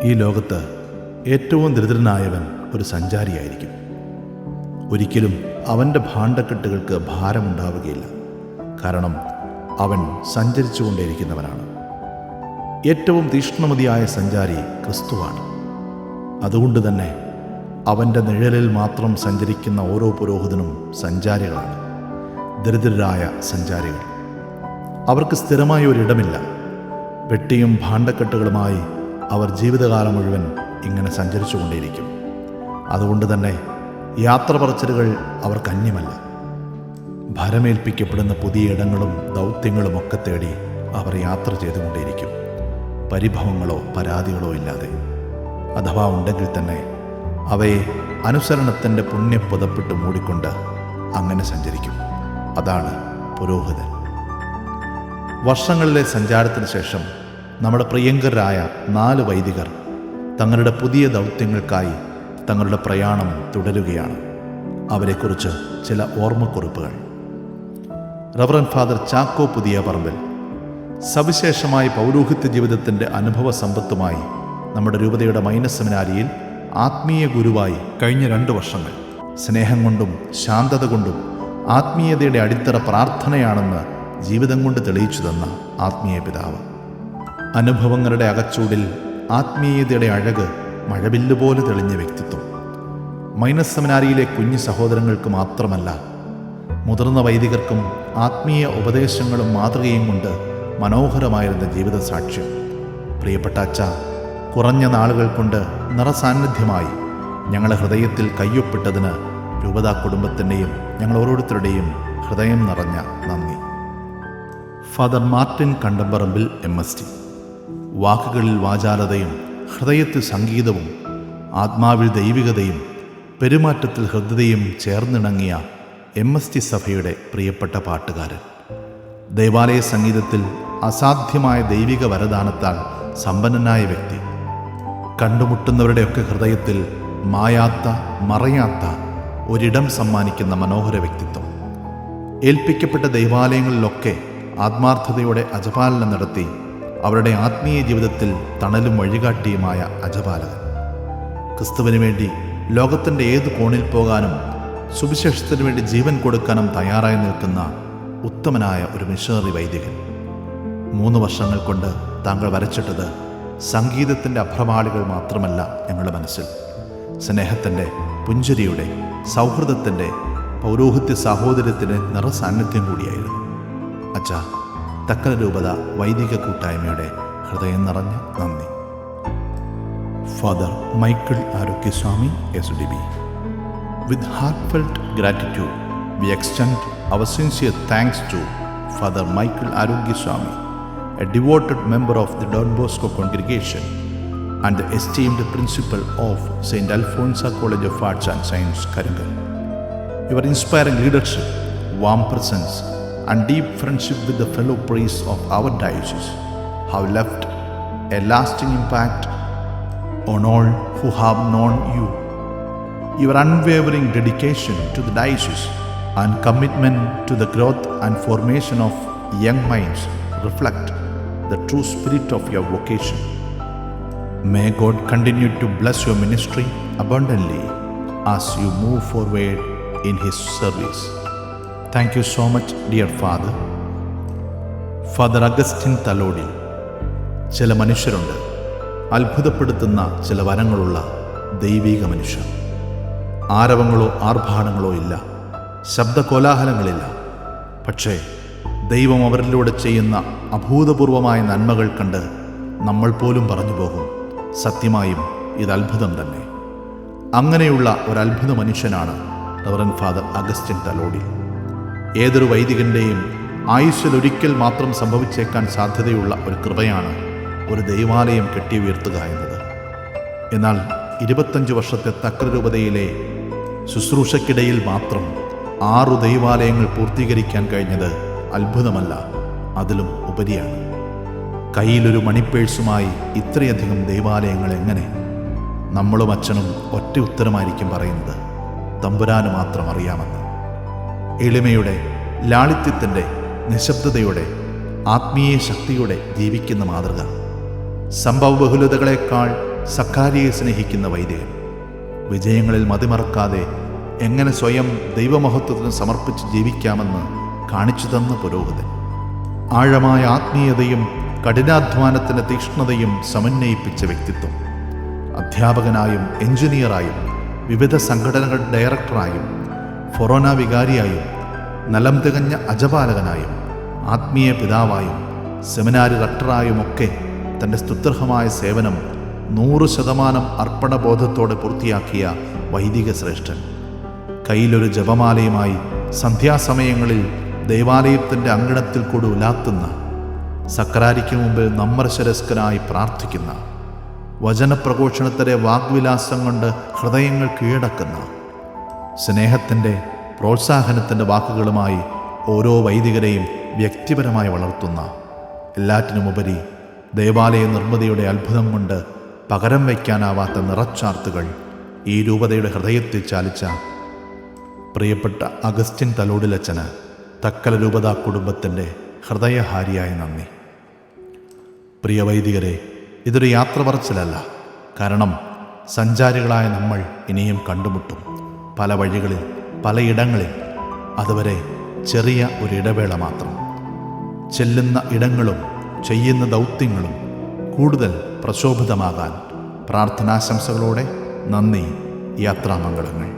ഈ ലോകത്ത് ഏറ്റവും ദരിദ്രനായവൻ ഒരു സഞ്ചാരിയായിരിക്കും. ഒരിക്കലും അവൻ്റെ ഭാണ്ഡക്കെട്ടുകൾക്ക് ഭാരമുണ്ടാവുകയില്ല. കാരണം അവൻ സഞ്ചരിച്ചുകൊണ്ടേയിരിക്കുന്നവനാണ്. ഏറ്റവും തീക്ഷ്ണമതിയായ സഞ്ചാരി ക്രിസ്തുവാണ്. അതുകൊണ്ട് തന്നെ അവൻ്റെ നിഴലിൽ മാത്രം സഞ്ചരിക്കുന്ന ഓരോ പുരോഹിതനും സഞ്ചാരികളാണ്, ദരിദ്രരായ സഞ്ചാരികൾ. അവർക്ക് സ്ഥിരമായ ഒരിടമില്ല. വെട്ടിയും ഭാണ്ഡക്കെട്ടുകളുമായി അവർ ജീവിതകാലം മുഴുവൻ ഇങ്ങനെ സഞ്ചരിച്ചുകൊണ്ടേയിരിക്കും. അതുകൊണ്ട് തന്നെ യാത്ര പറച്ചിലുകൾ അവർക്ക് അന്യമല്ല. ഭരമേൽപ്പിക്കപ്പെടുന്ന പുതിയ ഇടങ്ങളും ദൗത്യങ്ങളുമൊക്കെ തേടി അവർ യാത്ര ചെയ്തുകൊണ്ടേയിരിക്കും, പരിഭവങ്ങളോ പരാതികളോ ഇല്ലാതെ. അഥവാ ഉണ്ടെങ്കിൽ തന്നെ അവയെ അനുസരണത്തിൻ്റെ പുണ്യപ്പുതപ്പിട്ട് മൂടിക്കൊണ്ട് അങ്ങനെ സഞ്ചരിക്കും. അതാണ് പുരോഹിതൻ. വർഷങ്ങളിലെ സഞ്ചാരത്തിന് ശേഷം നമ്മുടെ പ്രിയങ്കരായ 4 വൈദികർ തങ്ങളുടെ പുതിയ ദൗത്യങ്ങൾക്കായി തങ്ങളുടെ പ്രയാണം തുടരുകയാണ്. അവരെക്കുറിച്ച് ചില ഓർമ്മക്കുറിപ്പുകൾ. റവറൻഡ് ഫാദർ ചാക്കോ പുതിയ പറമ്പിൽ സവിശേഷമായ പൗരോഹിത്യ ജീവിതത്തിൻ്റെ അനുഭവ സമ്പത്തുമായി നമ്മുടെ രൂപതയുടെ മൈനസ് സെമിനാരിയിൽ ആത്മീയ ഗുരുവായി കഴിഞ്ഞ 2 വർഷങ്ങൾ സ്നേഹം കൊണ്ടും ശാന്തത കൊണ്ടും ആത്മീയതയുടെ അടിത്തറ പ്രാർത്ഥനയാണെന്ന് ജീവിതം കൊണ്ട് തെളിയിച്ചു തന്ന ആത്മീയ പിതാവ്. അനുഭവങ്ങളുടെ അകച്ചൂടിൽ ആത്മീയതയുടെ അഴക് മഴവില്ലുപോലെ തെളിഞ്ഞ വ്യക്തിത്വം. മൈനസ് സെമിനാരിയിലെ കുഞ്ഞു സഹോദരങ്ങൾക്ക് മാത്രമല്ല, മുതിർന്ന വൈദികർക്കും ആത്മീയ ഉപദേശങ്ങളും മാതൃകയും കൊണ്ട് മനോഹരമായിരുന്ന ജീവിത സാക്ഷ്യം. പ്രിയപ്പെട്ട അച്ഛ, കുറഞ്ഞ നാളുകൾ കൊണ്ട് നിറസാന്നിധ്യമായി ഞങ്ങളുടെ ഹൃദയത്തിൽ കയ്യൊപ്പിട്ടതിന് രൂപതാ കുടുംബത്തിൻ്റെയും ഞങ്ങൾ ഓരോരുത്തരുടെയും ഹൃദയം നിറഞ്ഞ നന്ദി. Father Martin Kandamparambil MST. വാക്കുകളിൽ വാചാലതയും ഹൃദയത്തിൽ സംഗീതവും ആത്മാവിൽ ദൈവികതയും പെരുമാറ്റത്തിൽ ഹൃദ്യതയും ചേർന്നിണങ്ങിയ MST സഭയുടെ പ്രിയപ്പെട്ട പാട്ടുകാരൻ. ദേവാലയ സംഗീതത്തിൽ അസാധ്യമായ ദൈവിക വരദാനത്താൽ സമ്പന്നനായ വ്യക്തി. കണ്ടുമുട്ടുന്നവരുടെയൊക്കെ ഹൃദയത്തിൽ മായാത്ത മറയാത്ത ഒരിടം സമ്മാനിക്കുന്ന മനോഹര വ്യക്തിത്വം. ഏൽപ്പിക്കപ്പെട്ട ദൈവാലയങ്ങളിലൊക്കെ ആത്മാർത്ഥതയോടെ അജപാലനം നടത്തി അവരുടെ ആത്മീയ ജീവിതത്തിൽ തണലും വഴികാട്ടിയുമായ അജപാലകൻ. ക്രിസ്തുവിന് വേണ്ടി ലോകത്തിൻ്റെ ഏത് കോണിൽ പോകാനും സുവിശേഷത്തിന് വേണ്ടി ജീവൻ കൊടുക്കാനും തയ്യാറായി നിൽക്കുന്ന ഉത്തമനായ ഒരു മിഷണറി വൈദികൻ. 3 വർഷങ്ങൾ കൊണ്ട് താങ്കൾ വരച്ചിട്ടത് സംഗീതത്തിൻ്റെ അഭ്രപാളികൾ മാത്രമല്ല ഞങ്ങളുടെ മനസ്സിൽ, സ്നേഹത്തിൻ്റെ, പുഞ്ചിരിയുടെ, സൗഹൃദത്തിൻ്റെ, പൗരോഹിത്യ സാഹോദര്യത്തിൻ്റെ നിറസാന്നിധ്യം കൂടിയായിരുന്നു. അച്ഛാ, തക്കല രൂപത വൈദിക കൂട്ടായ്മയുടെ ഹൃദയം നിറഞ്ഞ നന്ദി. Father Michael Arogyaswamy SDB. With heartfelt gratitude, we extend our sincere thanks to Father Michael Arugyaswamy, a devoted member of the Don Bosco congregation and the esteemed principal of St. Alphonsa College of Arts and Science, Karangal. Your inspiring leadership, warm presence, and deep friendship with the fellow priests of our diocese have left a lasting impact on all who have known you. Your unwavering dedication to the diocese and commitment to the growth and formation of young minds reflect the true spirit of your vocation. May God continue to bless your ministry abundantly as you move forward in His service. Thank you so much, dear Father. Father Augustine Thalodil. ചില മനുഷ്യരുണ്ട്, അത്ഭുതപ്പെടുത്തുന്ന ചില വരങ്ങളുള്ള ദൈവിക മനുഷ്യർ. ആരവങ്ങളോ ആർഭാടങ്ങളോ ഇല്ല, ശബ്ദകോലാഹലങ്ങളില്ല. പക്ഷേ ദൈവം അവരിലൂടെ ചെയ്യുന്ന അഭൂതപൂർവമായ നന്മകൾ കണ്ട് നമ്മൾ പോലും പറഞ്ഞു പോകും, സത്യമായും ഇത് അത്ഭുതം തന്നെ. അങ്ങനെയുള്ള ഒരത്ഭുത മനുഷ്യനാണ് റവറൻഡ് ഫാദർ അഗസ്റ്റിൻ തലോടിൽ. ഏതൊരു വൈദികൻ്റെയും ആയുസ്സിലൊരിക്കൽ മാത്രം സംഭവിച്ചേക്കാൻ സാധ്യതയുള്ള ഒരു കൃപയാണ് ഒരു ദൈവാലയം കെട്ടിയുയർത്തുക എന്നത്. എന്നാൽ 25 വർഷത്തെ തക്കല രൂപതയിലെ ശുശ്രൂഷയ്ക്കിടയിൽ മാത്രം 6 ദൈവാലയങ്ങൾ പൂർത്തീകരിക്കാൻ കഴിഞ്ഞത് അത്ഭുതമല്ല, അതിലും ഉപരിയാണ്. കയ്യിലൊരു മണിപ്പേഴ്സുമായി ഇത്രയധികം ദൈവാലയങ്ങൾ എങ്ങനെ? നമ്മളും അച്ഛനും ഒറ്റ ഉത്തരമായിരിക്കും പറയുന്നത്, തമ്പുരാന് മാത്രം അറിയാമെന്ന്. എളിമയുടെ, ലാളിത്യത്തിൻ്റെ, നിശബ്ദതയുടെ, ആത്മീയ ശക്തിയുടെ ജീവിക്കുന്ന മാതൃക. സംഭവബഹുലതകളെക്കാൾ സക്കാരിയെ സ്നേഹിക്കുന്ന വൈദികൻ. വിജയങ്ങളിൽ മതിമറക്കാതെ എങ്ങനെ സ്വയം ദൈവമഹത്വത്തിന് സമർപ്പിച്ച് ജീവിക്കാമെന്ന് കാണിച്ചു തന്ന പുരോഹിതൻ. ആഴമായ ആത്മീയതയും കഠിനാധ്വാനത്തിൻ്റെ തീക്ഷ്ണതയും സമന്വയിപ്പിച്ച വ്യക്തിത്വം. അധ്യാപകനായും എഞ്ചിനീയറായും വിവിധ സംഘടനകളുടെ ഡയറക്ടറായും ഫൊറോന വികാരിയായും നലം തികഞ്ഞ അജപാലകനായും ആത്മീയ പിതാവായും സെമിനാരി റക്ടറായുമൊക്കെ തൻ്റെ സ്തുത്യർഹമായ സേവനം 100% അർപ്പണബോധത്തോടെ പൂർത്തിയാക്കിയ വൈദിക ശ്രേഷ്ഠൻ. കയ്യിലൊരു ജപമാലയുമായി സന്ധ്യാസമയങ്ങളിൽ ദേവാലയത്തിൻ്റെ അങ്കണത്തിൽ കൂടി ഉലാത്തുന്ന, സക്രാരിക്ക് മുമ്പിൽ നമ്രശരസ്കനായി പ്രാർത്ഥിക്കുന്ന, വചനപ്രഘോഷണത്തിലെ വാഗ്വിലാസം കൊണ്ട് ഹൃദയങ്ങൾ കീഴടക്കുന്ന, സ്നേഹത്തിൻ്റെ പ്രോത്സാഹനത്തിൻ്റെ വാക്കുകളുമായി ഓരോ വൈദികരെയും വ്യക്തിപരമായി വളർത്തുന്ന, എല്ലാറ്റിനുമുപരി ദേവാലയ നിർമ്മിതിയുടെ അത്ഭുതം കൊണ്ട് പകരം വയ്ക്കാനാവാത്ത നിറച്ചാർത്തുകൾ ഈ രൂപതയുടെ ഹൃദയത്തിൽ ചാലിച്ച പ്രിയപ്പെട്ട അഗസ്റ്റിൻ തലോടിലച്ചന് തക്കല രൂപതാ കുടുംബത്തിൻ്റെ ഹൃദയഹാരിയായ നന്ദി. പ്രിയ വൈദികരെ, ഇതൊരു യാത്ര പറച്ചിലല്ല. കാരണം സഞ്ചാരികളായ നമ്മൾ ഇനിയും കണ്ടുമുട്ടും, പല വഴികളിൽ, പലയിടങ്ങളിൽ. അതുവരെ ചെറിയ ഒരു ഇടവേള മാത്രം. ചെല്ലുന്ന ഇടങ്ങളും ചെയ്യുന്ന ദൗത്യങ്ങളും കൂടുതൽ പ്രശോഭിതമാകാൻ പ്രാർത്ഥനാശംസകളോടെ നന്ദി. യാത്രാമംഗളങ്ങൾ.